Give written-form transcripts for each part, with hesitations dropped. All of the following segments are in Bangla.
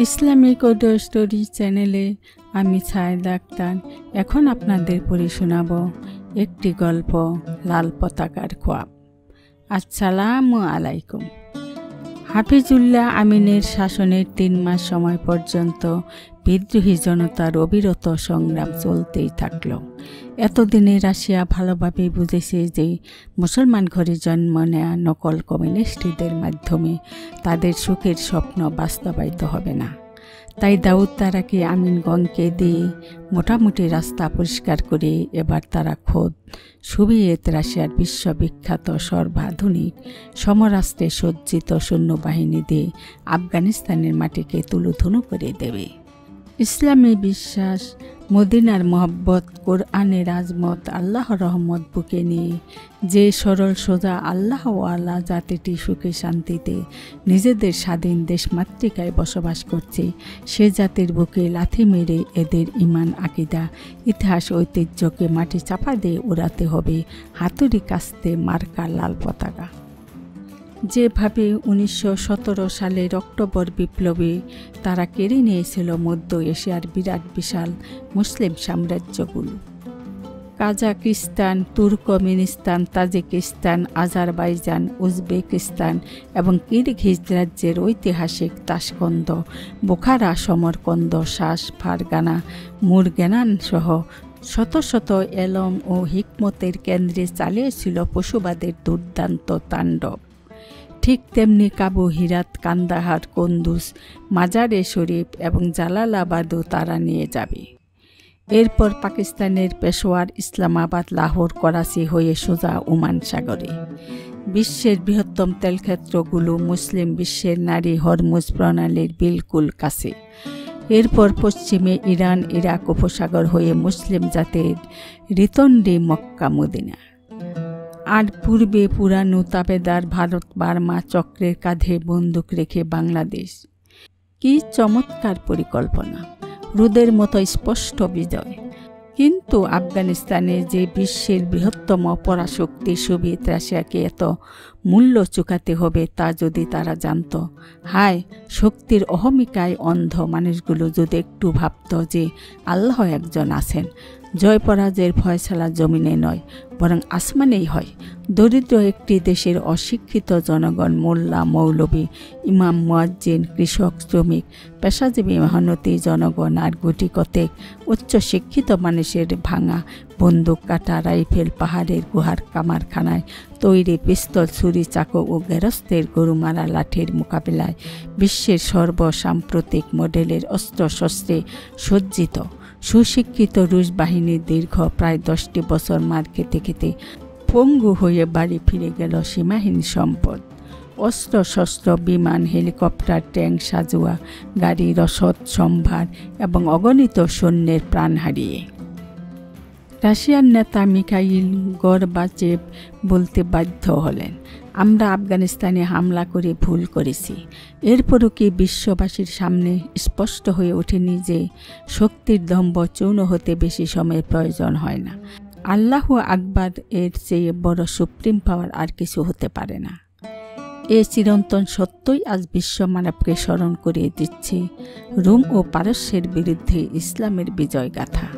ইসলামিক অডিও স্টোরি চ্যানেলে আমি ছায়েদা আক্তার এখন আপনাদের পড়ে শোনাব একটি গল্প, লাল পতাকার খোয়াব। আসসালামু আলাইকুম। হাফিজুল্লাহ আমিনের শাসনের 3 মাস সময় পর্যন্ত বিদ্রোহী জনতার অবিরত সংগ্রাম চলতেই থাকল। এতদিনে রাশিয়া ভালোভাবে বুঝেছে যে মুসলমান ঘরে জন্ম নেয়া নকল কমিউনিস্টদের মাধ্যমে তাদের সুখের স্বপ্ন বাস্তবায়িত হবে না। তাই দাউদ তারাকে আমিনগঞ্জকে দিয়ে মোটামুটি রাস্তা পরিষ্কার করে এবার তারা খোদ সোভিয়েত রাশিয়ার বিশ্ববিখ্যাত সর্বাধুনিক সমরাস্ত্রে সজ্জিত সৈন্যবাহিনী দিয়ে আফগানিস্তানের মাটিকে তুলুধুনু করে দেবে। ইসলামী বিশ্বাস, মদিনার মহব্বত, কোরআনের আজমত, আল্লাহর রহমত বুকে নিয়ে যে সরল সোজা আল্লাহওয়ালা জাতিটি সুখে শান্তিতে নিজেদের স্বাধীন দেশমাতৃকায় বসবাস করছে, সে জাতির বুকে লাথি মেরে এদের ইমান, আকিদা, ইতিহাস, ঐতিহ্যকে মাটি চাপা দিয়ে উড়াতে হবে হাতুড়ি কাস্তে মার্কা লাল পতাকা। যেভাবে 1917 সালের অক্টোবর বিপ্লবে তারা কেড়ে নিয়েছিল মধ্য এশিয়ার বিরাট বিশাল মুসলিম সাম্রাজ্যগুলো, Kazakhstan, Turkmenistan, Tajikistan, Azerbaijan, Uzbekistan এবং কিরগিজ রাজ্যের ঐতিহাসিক তাশকন্দ, বোখারা, সমরকন্দ, শাস, ফারগানা, মুরগেনান সহ শত শত এলম ও হিকমতের কেন্দ্রে চালিয়েছিল পশুবাদের দুর্দান্ত তাণ্ডব। ঠিক তেমনি কাবু, হিরাত, কান্দাহার, কুন্দুজ, মাজারে শরীফ এবং জালালাবাদও তারা নিয়ে যাবে। এরপর পাকিস্তানের পেশোয়ার, ইসলামাবাদ, লাহোর, করাচি হয়ে সোজা ওমান সাগরে। বিশ্বের বৃহত্তম তেলক্ষেত্রগুলো মুসলিম বিশ্বের নারী হরমুজ প্রণালীর বিলকুল কাছে। এরপর পশ্চিমে ইরান, ইরাক উপসাগর হয়ে মুসলিম জাতির রিতন্ডি মক্কা, মদিনা। আর পূর্বে পুরানো তাবেদার ভারত বার্মা চক্রের কাঁধে বন্দুক রেখে বাংলাদেশ। কি চমৎকার পরিকল্পনা, রোদের মতো স্পষ্ট বিজয়। কিন্তু আফগানিস্তানে যে বিশ্বের বৃহত্তম পরাশক্তি সোভিয়েত রাশিয়াকে এত মূল্য চুকাতে হবে তা যদি তারা জানত, হায়, শক্তির অহমিকায় অন্ধ মানুষগুলো যদি একটু ভাবত যে আল্লাহ একজন আছেন, জয় পরাজয়ের ফয়সালা জমিনে নয় বরং আসমানেই হয়। দরিদ্র একটি দেশের অশিক্ষিত জনগণ, মোল্লা, মৌলবী, ইমাম, মুয়াজ্জিন, কৃষক, শ্রমিক, পেশাজীবী মেহনতি জনগণ আর গুটি কতেক উচ্চশিক্ষিত মানুষের ভাঙা বন্দুক, কাটা রাইফেল, পাহাড়ের গুহার কামারখানায় তৈরি পিস্তল, ছুরি, চাকু ও গেরস্তের গরুমারা লাঠির মোকাবিলায় বিশ্বের সর্বসাম্প্রতিক মডেলের অস্ত্রশস্ত্রে সজ্জিত সুশিক্ষিত রুশ বাহিনীর দীর্ঘ প্রায় 10টি বছর মার খেতে খেতে পঙ্গু হয়ে বাড়ি ফিরে গেল সীমাহীন সম্পদ, অস্ত্রশস্ত্র, বিমান, হেলিকপ্টার, ট্যাঙ্ক, সাজোয়া গাড়ি, রসদ সম্ভার এবং অগণিত সৈন্যের প্রাণ হারিয়ে। রাশিয়ার নেতা মিখাইল গরবাচেভ বলতে বাধ্য হলেন, আমরা আফগানিস্তানে হামলা করে ভুল করেছি। এরপরও কি বিশ্ববাসীর সামনে স্পষ্ট হয়ে ওঠেনি যে শক্তির দম্ভ চূর্ণ হতে বেশি সময়ের প্রয়োজন হয় না? আল্লাহু আকবার এর চেয়ে বড় সুপ্রিম পাওয়ার আর কিছু হতে পারে না। এ চিরন্তন সত্যই আজ বিশ্ব মানবকে স্মরণ করিয়ে দিচ্ছে রোম ও পারস্যের বিরুদ্ধে ইসলামের বিজয় গাথা,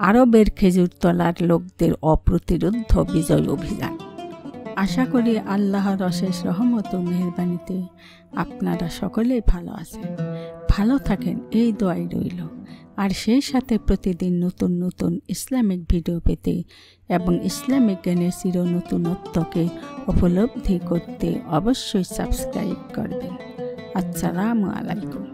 আরবের খেজুরতলার লোকদের অপ্রতিরোধ্য বিজয় অভিযান। আশা করি আল্লাহর অশেষ রহমত ও মেহেরবানিতে আপনারা সকলেই ভালো আছেন, ভালো থাকেন এই দোয়াই রইল। আর সেই সাথে প্রতিদিন নতুন নতুন ইসলামিক ভিডিও পেতে এবং ইসলামিক জ্ঞানের চির নতুনত্বকে উপলব্ধি করতে অবশ্যই সাবস্ক্রাইব করবেন। আসসালামু আলাইকুম।